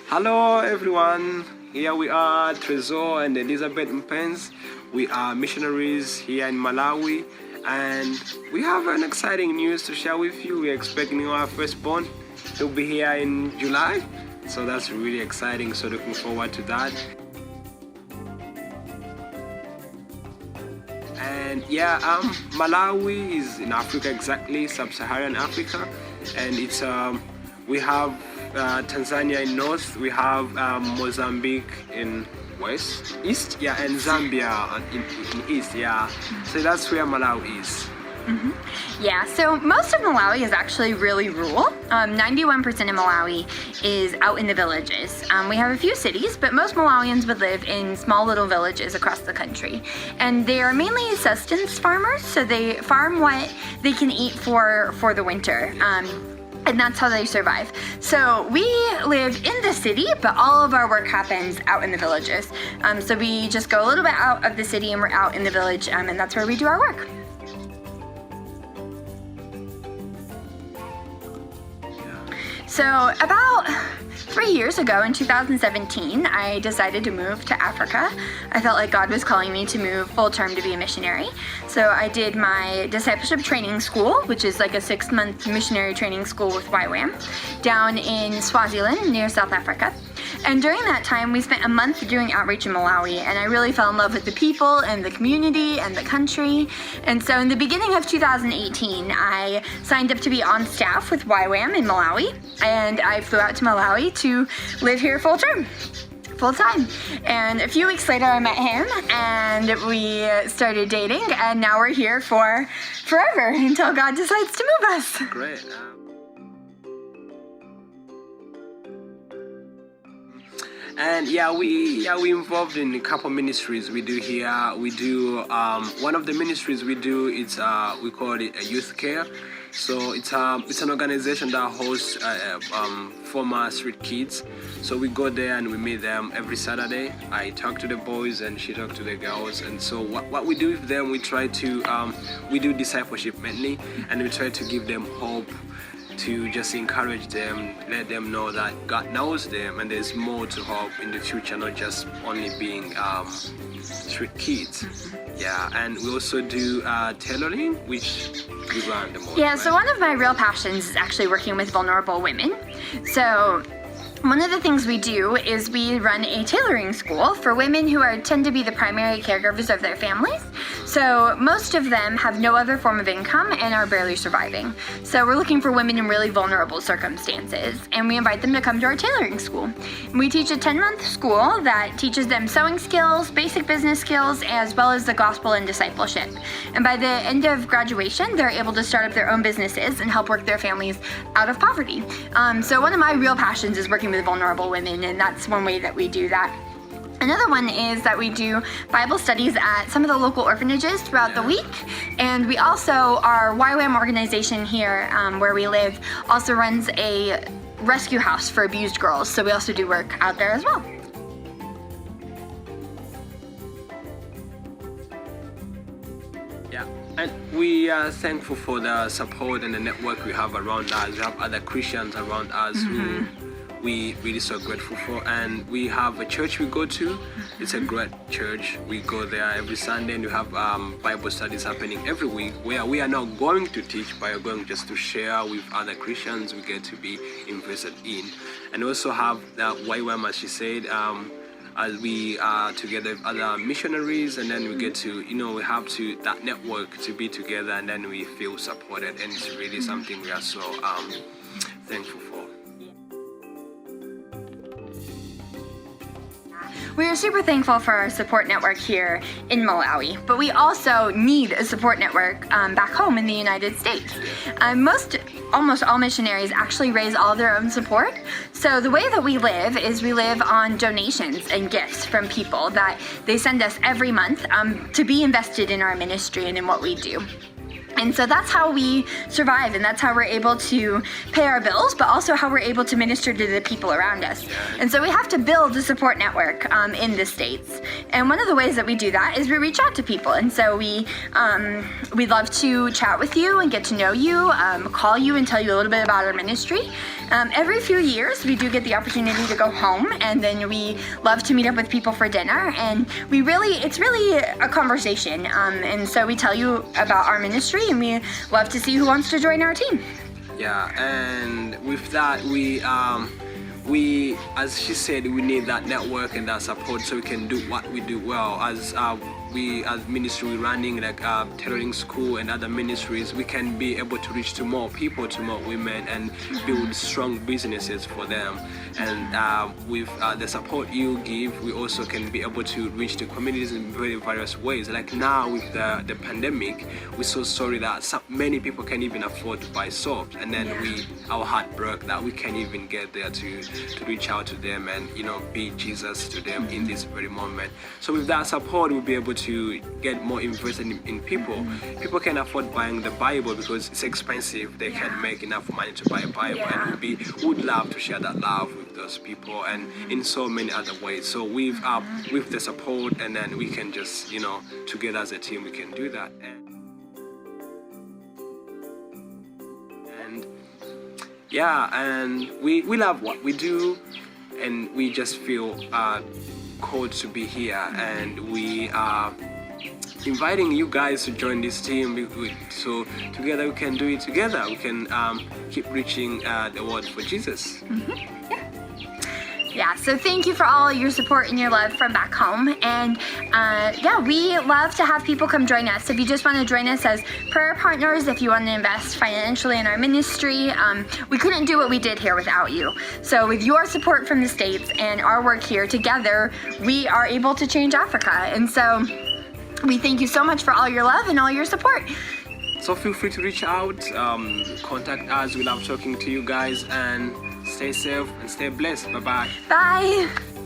Hello everyone, here we are, Trésor and Elizabeth Mpenzi. We are missionaries here in Malawi, and we have an exciting news to share with you. We're expecting our firstborn to be here in July, so that's really exciting, so looking forward to that. And yeah, Malawi is in Africa, exactly, sub-Saharan Africa, and it's we have Tanzania in north, we have Mozambique in east, yeah, and Zambia in east, yeah. So that's where Malawi is. Yeah, so most of Malawi is actually really rural. 91% of Malawi is out in the villages. We have a few cities, but most Malawians would live in small little villages across the country. And they are mainly sustenance farmers, so they farm what they can eat for the winter. And that's how they survive. So we live in the city, but all of our work happens out in the villages. So we just go a little bit out of the city and we're out in the village, and that's where we do our work. So about 3 years ago, in 2017, I decided to move to Africa. I felt like God was calling me to move full-term to be a missionary. So I did my discipleship training school, which is like a 6-month missionary training school with YWAM, down in Swaziland near South Africa. And during that time, we spent a month doing outreach in Malawi, and I really fell in love with the people and the community and the country. And so in the beginning of 2018, I signed up to be on staff with YWAM in Malawi, and I flew out to Malawi to live here full-time. And a few weeks later, I met him, and we started dating, and now we're here for forever until God decides to move us. Great. And yeah, we involved in a couple ministries we do here. We do one of the ministries we do. It's we call it a youth care. So it's an organization that hosts former street kids. So we go there and we meet them every Saturday. I talk to the boys and she talks to the girls. And so what we do with them, we try to we do discipleship mainly, and we try to give them hope, to just encourage them, let them know that God knows them and there's more to hope in the future, not just only being street kids. Yeah, and we also do tailoring, which we learn the most. Yeah, so one of my real passions is actually working with vulnerable women. So one of the things we do is we run a tailoring school for women who tend to be the primary caregivers of their families. So most of them have no other form of income and are barely surviving. So we're looking for women in really vulnerable circumstances, and we invite them to come to our tailoring school. We teach a 10-month school that teaches them sewing skills, basic business skills, as well as the gospel and discipleship. And by the end of graduation, they're able to start up their own businesses and help work their families out of poverty. So one of my real passions is working with vulnerable women, and that's one way that we do that. Another one is that we do Bible studies at some of the local orphanages throughout the week, and we also, our YWAM organization here where we live also runs a rescue house for abused girls, so we also do work out there as well. Yeah, and we are thankful for the support and the network we have around us. We have other Christians around us who we really so grateful for, and we have a church we go to. It's a great church. We go there every Sunday, and we have Bible studies happening every week where we are not going to teach, but we're going just to share with other Christians we get to be invested in. And we also have the YWAM, as she said, as we are together with other missionaries, and then we get to, we have that network to be together, and then we feel supported, and it's really something we are so thankful for. We are super thankful for our support network here in Malawi, but we also need a support network back home in the United States. Almost all missionaries actually raise all of their own support. So the way that we live is we live on donations and gifts from people that they send us every month to be invested in our ministry and in what we do. And so that's how we survive, and that's how we're able to pay our bills, but also how we're able to minister to the people around us. And so we have to build a support network in the States. And one of the ways that we do that is we reach out to people. And so we love to chat with you and get to know you, call you and tell you a little bit about our ministry. every few years we do get the opportunity to go home, and then we love to meet up with people for dinner, and it's really a conversation. And so we tell you about our ministry, and we love to see who wants to join our team. Yeah, and with that, we, as she said, we need that network and that support so we can do what we do well. As ministry, we're running like tailoring school and other ministries, we can be able to reach to more people, to more women, and build strong businesses for them. And with the support you give, we also can be able to reach the communities in very various ways. Like now with the pandemic, we're so sorry that many people can't even afford to buy soap, and then our heart broke that we can't even get there to reach out to them and be Jesus to them in this very moment. So with that support, we'll be able to get more invested in people. People can afford buying the Bible because it's expensive. They can't make enough money to buy a Bible, and we would love to share that love with those people and in so many other ways. So with the support, and then we can just together as a team we can do that. And we love what we do, and we just feel called to be here, and we are inviting you guys to join this team. So together we can do it together. We can keep reaching the world for Jesus. Yeah, so thank you for all your support and your love from back home. And we love to have people come join us. If you just want to join us as prayer partners, if you want to invest financially in our ministry, we couldn't do what we did here without you. So with your support from the States and our work here together, we are able to change Africa. And so we thank you so much for all your love and all your support. So feel free to reach out, contact us. We love talking to you guys, and stay safe and stay blessed. Bye-bye. Bye.